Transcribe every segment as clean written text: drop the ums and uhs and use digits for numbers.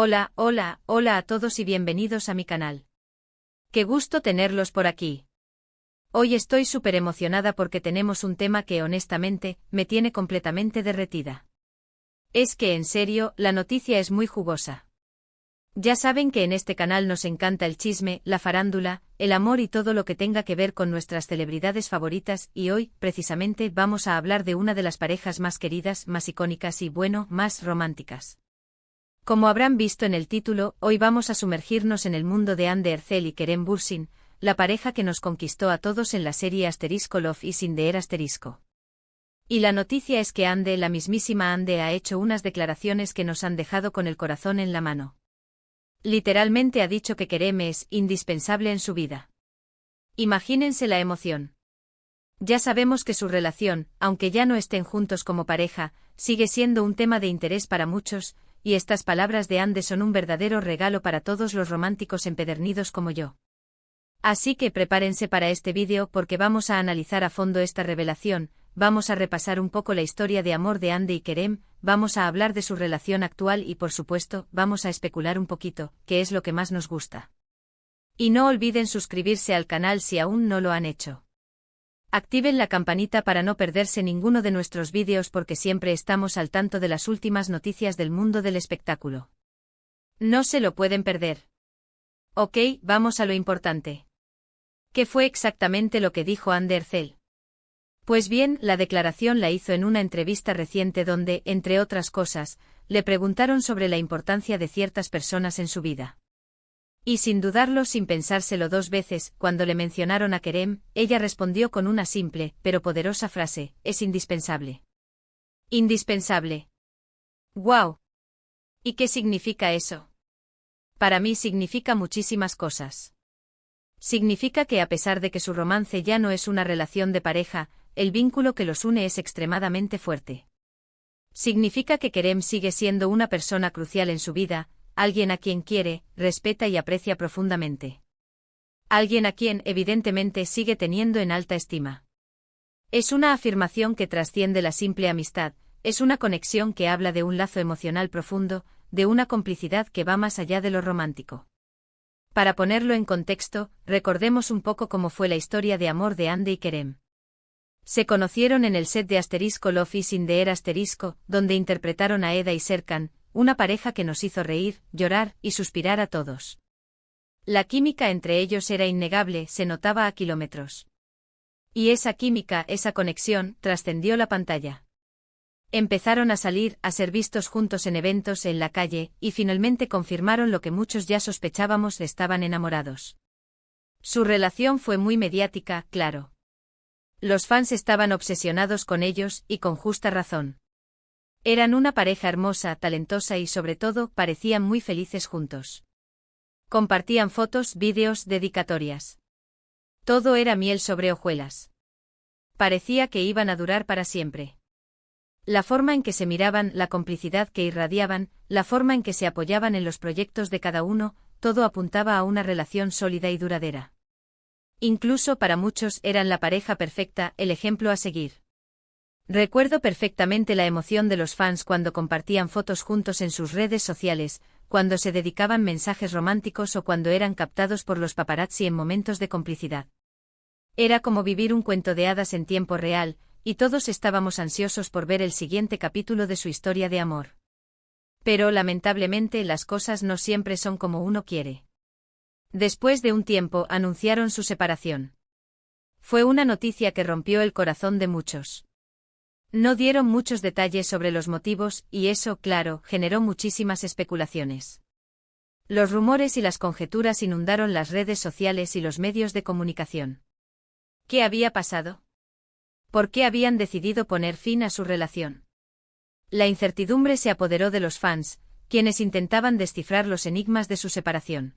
Hola, hola, hola a todos y bienvenidos a mi canal. Qué gusto tenerlos por aquí. Hoy estoy súper emocionada porque tenemos un tema que honestamente me tiene completamente derretida. Es que en serio, la noticia es muy jugosa. Ya saben que en este canal nos encanta el chisme, la farándula, el amor y todo lo que tenga que ver con nuestras celebridades favoritas y hoy, precisamente, vamos a hablar de una de las parejas más queridas, más icónicas y, bueno, más románticas. Como habrán visto en el título, hoy vamos a sumergirnos en el mundo de Hande Erçel y Kerem Bürsin, la pareja que nos conquistó a todos en la serie Love is in the Air *. Y la noticia es que Hande, la mismísima Hande, ha hecho unas declaraciones que nos han dejado con el corazón en la mano. Literalmente ha dicho que Kerem es indispensable en su vida. Imagínense la emoción. Ya sabemos que su relación, aunque ya no estén juntos como pareja, sigue siendo un tema de interés para muchos, y estas palabras de Hande son un verdadero regalo para todos los románticos empedernidos como yo. Así que prepárense para este vídeo porque vamos a analizar a fondo esta revelación, vamos a repasar un poco la historia de amor de Hande y Kerem, vamos a hablar de su relación actual y por supuesto, vamos a especular un poquito, que es lo que más nos gusta. Y no olviden suscribirse al canal si aún no lo han hecho. Activen la campanita para no perderse ninguno de nuestros vídeos porque siempre estamos al tanto de las últimas noticias del mundo del espectáculo. No se lo pueden perder. Ok, vamos a lo importante. ¿Qué fue exactamente lo que dijo Hande Erçel? Pues bien, la declaración la hizo en una entrevista reciente donde, entre otras cosas, le preguntaron sobre la importancia de ciertas personas en su vida. Y sin dudarlo, sin pensárselo dos veces, cuando le mencionaron a Kerem, ella respondió con una simple, pero poderosa frase: es indispensable. Indispensable. ¡Guau! ¿Y qué significa eso? Para mí significa muchísimas cosas. Significa que a pesar de que su romance ya no es una relación de pareja, el vínculo que los une es extremadamente fuerte. Significa que Kerem sigue siendo una persona crucial en su vida, alguien a quien quiere, respeta y aprecia profundamente. Alguien a quien, evidentemente, sigue teniendo en alta estima. Es una afirmación que trasciende la simple amistad, es una conexión que habla de un lazo emocional profundo, de una complicidad que va más allá de lo romántico. Para ponerlo en contexto, recordemos un poco cómo fue la historia de amor de Hande y Kerem. Se conocieron en el set de Love is in the Air *, donde interpretaron a Eda y Serkan, una pareja que nos hizo reír, llorar y suspirar a todos. La química entre ellos era innegable, se notaba a kilómetros. Y esa química, esa conexión, trascendió la pantalla. Empezaron a salir, a ser vistos juntos en eventos, en la calle, y finalmente confirmaron lo que muchos ya sospechábamos: estaban enamorados. Su relación fue muy mediática, claro. Los fans estaban obsesionados con ellos, y con justa razón. Eran una pareja hermosa, talentosa y sobre todo, parecían muy felices juntos. Compartían fotos, vídeos, dedicatorias. Todo era miel sobre hojuelas. Parecía que iban a durar para siempre. La forma en que se miraban, la complicidad que irradiaban, la forma en que se apoyaban en los proyectos de cada uno, todo apuntaba a una relación sólida y duradera. Incluso para muchos eran la pareja perfecta, el ejemplo a seguir. Recuerdo perfectamente la emoción de los fans cuando compartían fotos juntos en sus redes sociales, cuando se dedicaban mensajes románticos o cuando eran captados por los paparazzi en momentos de complicidad. Era como vivir un cuento de hadas en tiempo real, y todos estábamos ansiosos por ver el siguiente capítulo de su historia de amor. Pero lamentablemente las cosas no siempre son como uno quiere. Después de un tiempo anunciaron su separación. Fue una noticia que rompió el corazón de muchos. No dieron muchos detalles sobre los motivos, y eso, claro, generó muchísimas especulaciones. Los rumores y las conjeturas inundaron las redes sociales y los medios de comunicación. ¿Qué había pasado? ¿Por qué habían decidido poner fin a su relación? La incertidumbre se apoderó de los fans, quienes intentaban descifrar los enigmas de su separación.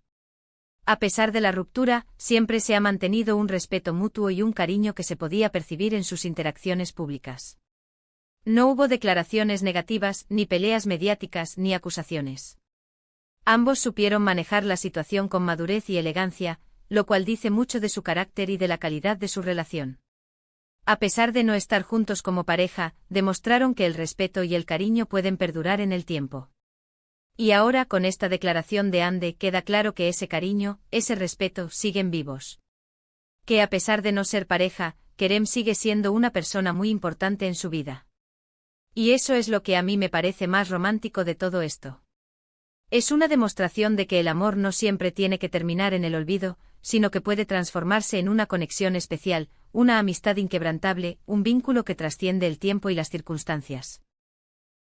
A pesar de la ruptura, siempre se ha mantenido un respeto mutuo y un cariño que se podía percibir en sus interacciones públicas. No hubo declaraciones negativas, ni peleas mediáticas, ni acusaciones. Ambos supieron manejar la situación con madurez y elegancia, lo cual dice mucho de su carácter y de la calidad de su relación. A pesar de no estar juntos como pareja, demostraron que el respeto y el cariño pueden perdurar en el tiempo. Y ahora con esta declaración de Ande queda claro que ese cariño, ese respeto siguen vivos. Que a pesar de no ser pareja, Kerem sigue siendo una persona muy importante en su vida. Y eso es lo que a mí me parece más romántico de todo esto. Es una demostración de que el amor no siempre tiene que terminar en el olvido, sino que puede transformarse en una conexión especial, una amistad inquebrantable, un vínculo que trasciende el tiempo y las circunstancias.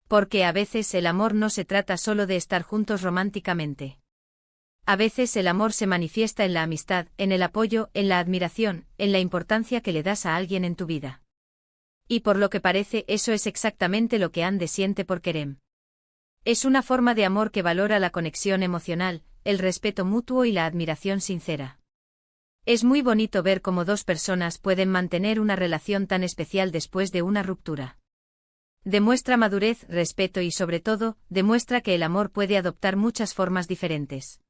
Porque a veces el amor no se trata solo de estar juntos románticamente. A veces el amor se manifiesta en la amistad, en el apoyo, en la admiración, en la importancia que le das a alguien en tu vida. Y por lo que parece eso es exactamente lo que Ande siente por Kerem. Es una forma de amor que valora la conexión emocional, el respeto mutuo y la admiración sincera. Es muy bonito ver cómo dos personas pueden mantener una relación tan especial después de una ruptura. Demuestra madurez, respeto y sobre todo, demuestra que el amor puede adoptar muchas formas diferentes.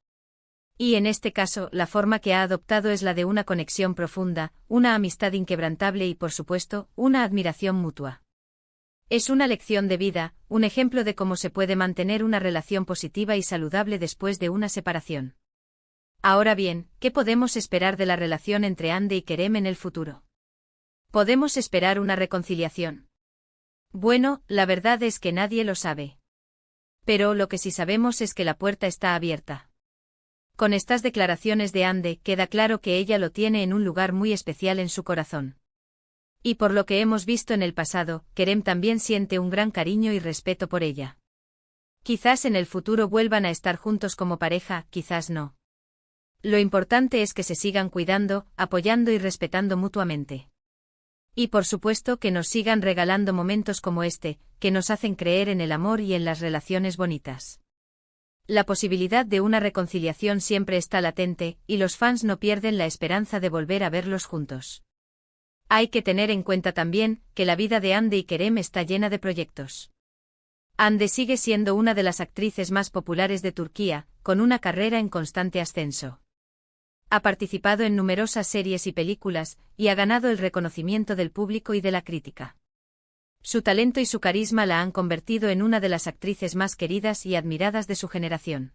Y en este caso, la forma que ha adoptado es la de una conexión profunda, una amistad inquebrantable y por supuesto, una admiración mutua. Es una lección de vida, un ejemplo de cómo se puede mantener una relación positiva y saludable después de una separación. Ahora bien, ¿qué podemos esperar de la relación entre Ande y Kerem en el futuro? ¿Podemos esperar una reconciliación? Bueno, la verdad es que nadie lo sabe. Pero lo que sí sabemos es que la puerta está abierta. Con estas declaraciones de Ande queda claro que ella lo tiene en un lugar muy especial en su corazón. Y por lo que hemos visto en el pasado, Kerem también siente un gran cariño y respeto por ella. Quizás en el futuro vuelvan a estar juntos como pareja, quizás no. Lo importante es que se sigan cuidando, apoyando y respetando mutuamente. Y por supuesto que nos sigan regalando momentos como este, que nos hacen creer en el amor y en las relaciones bonitas. La posibilidad de una reconciliación siempre está latente, y los fans no pierden la esperanza de volver a verlos juntos. Hay que tener en cuenta también, que la vida de Ande y Kerem está llena de proyectos. Ande sigue siendo una de las actrices más populares de Turquía, con una carrera en constante ascenso. Ha participado en numerosas series y películas, y ha ganado el reconocimiento del público y de la crítica. Su talento y su carisma la han convertido en una de las actrices más queridas y admiradas de su generación.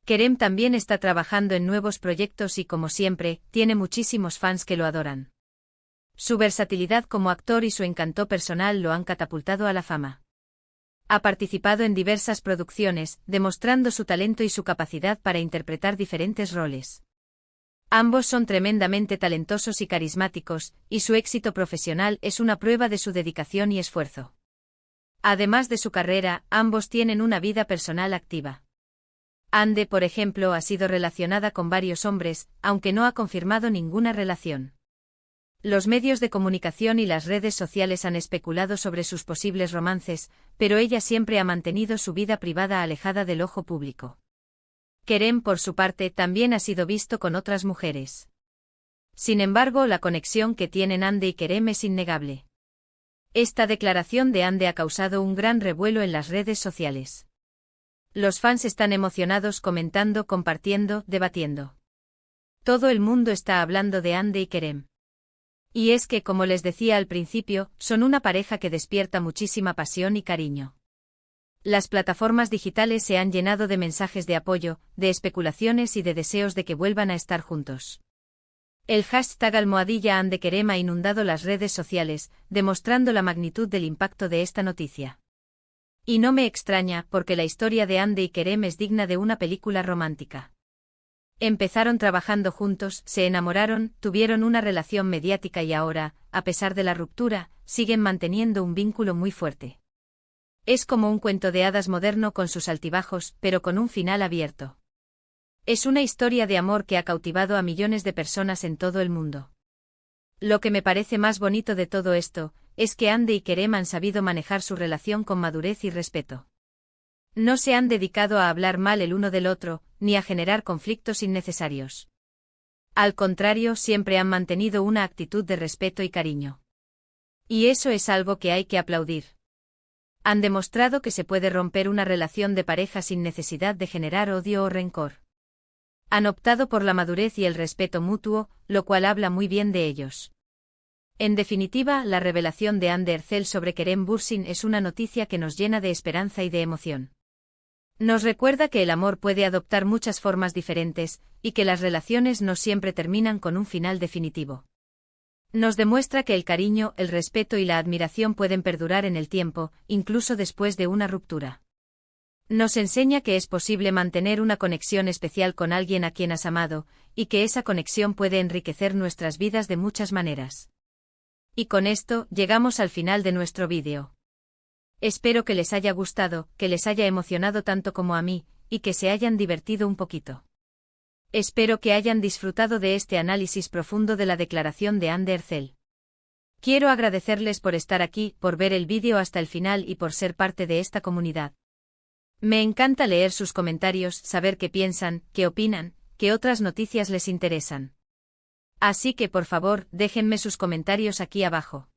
Kerem también está trabajando en nuevos proyectos y como siempre, tiene muchísimos fans que lo adoran. Su versatilidad como actor y su encanto personal lo han catapultado a la fama. Ha participado en diversas producciones, demostrando su talento y su capacidad para interpretar diferentes roles. Ambos son tremendamente talentosos y carismáticos, y su éxito profesional es una prueba de su dedicación y esfuerzo. Además de su carrera, ambos tienen una vida personal activa. Ande, por ejemplo, ha sido relacionada con varios hombres, aunque no ha confirmado ninguna relación. Los medios de comunicación y las redes sociales han especulado sobre sus posibles romances, pero ella siempre ha mantenido su vida privada alejada del ojo público. Kerem, por su parte, también ha sido visto con otras mujeres. Sin embargo, la conexión que tienen Ande y Kerem es innegable. Esta declaración de Ande ha causado un gran revuelo en las redes sociales. Los fans están emocionados comentando, compartiendo, debatiendo. Todo el mundo está hablando de Ande y Kerem. Y es que, como les decía al principio, son una pareja que despierta muchísima pasión y cariño. Las plataformas digitales se han llenado de mensajes de apoyo, de especulaciones y de deseos de que vuelvan a estar juntos. El hashtag #AndeKerem ha inundado las redes sociales, demostrando la magnitud del impacto de esta noticia. Y no me extraña, porque la historia de Ande y Kerem es digna de una película romántica. Empezaron trabajando juntos, se enamoraron, tuvieron una relación mediática y ahora, a pesar de la ruptura, siguen manteniendo un vínculo muy fuerte. Es como un cuento de hadas moderno con sus altibajos, pero con un final abierto. Es una historia de amor que ha cautivado a millones de personas en todo el mundo. Lo que me parece más bonito de todo esto, es que Ande y Kerem han sabido manejar su relación con madurez y respeto. No se han dedicado a hablar mal el uno del otro, ni a generar conflictos innecesarios. Al contrario, siempre han mantenido una actitud de respeto y cariño. Y eso es algo que hay que aplaudir. Han demostrado que se puede romper una relación de pareja sin necesidad de generar odio o rencor. Han optado por la madurez y el respeto mutuo, lo cual habla muy bien de ellos. En definitiva, la revelación de Ande Erçel sobre Kerem Bürsin es una noticia que nos llena de esperanza y de emoción. Nos recuerda que el amor puede adoptar muchas formas diferentes, y que las relaciones no siempre terminan con un final definitivo. Nos demuestra que el cariño, el respeto y la admiración pueden perdurar en el tiempo, incluso después de una ruptura. Nos enseña que es posible mantener una conexión especial con alguien a quien has amado, y que esa conexión puede enriquecer nuestras vidas de muchas maneras. Y con esto, llegamos al final de nuestro vídeo. Espero que les haya gustado, que les haya emocionado tanto como a mí, y que se hayan divertido un poquito. Espero que hayan disfrutado de este análisis profundo de la declaración de Anne de Herzel. Quiero agradecerles por estar aquí, por ver el vídeo hasta el final y por ser parte de esta comunidad. Me encanta leer sus comentarios, saber qué piensan, qué opinan, qué otras noticias les interesan. Así que por favor, déjenme sus comentarios aquí abajo.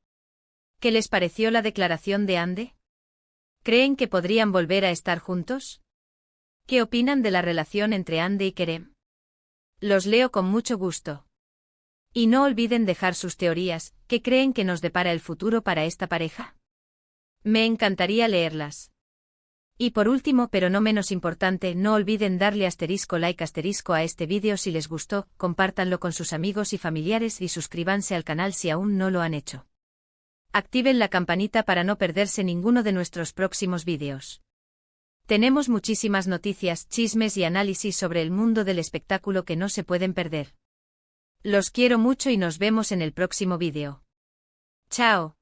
¿Qué les pareció la declaración de Anne? ¿Creen que podrían volver a estar juntos? ¿Qué opinan de la relación entre Anne y Kerem? Los leo con mucho gusto. Y no olviden dejar sus teorías, ¿qué creen que nos depara el futuro para esta pareja? Me encantaría leerlas. Y por último pero no menos importante, no olviden darle like a este vídeo si les gustó, compártanlo con sus amigos y familiares y suscríbanse al canal si aún no lo han hecho. Activen la campanita para no perderse ninguno de nuestros próximos vídeos. Tenemos muchísimas noticias, chismes y análisis sobre el mundo del espectáculo que no se pueden perder. Los quiero mucho y nos vemos en el próximo vídeo. Chao.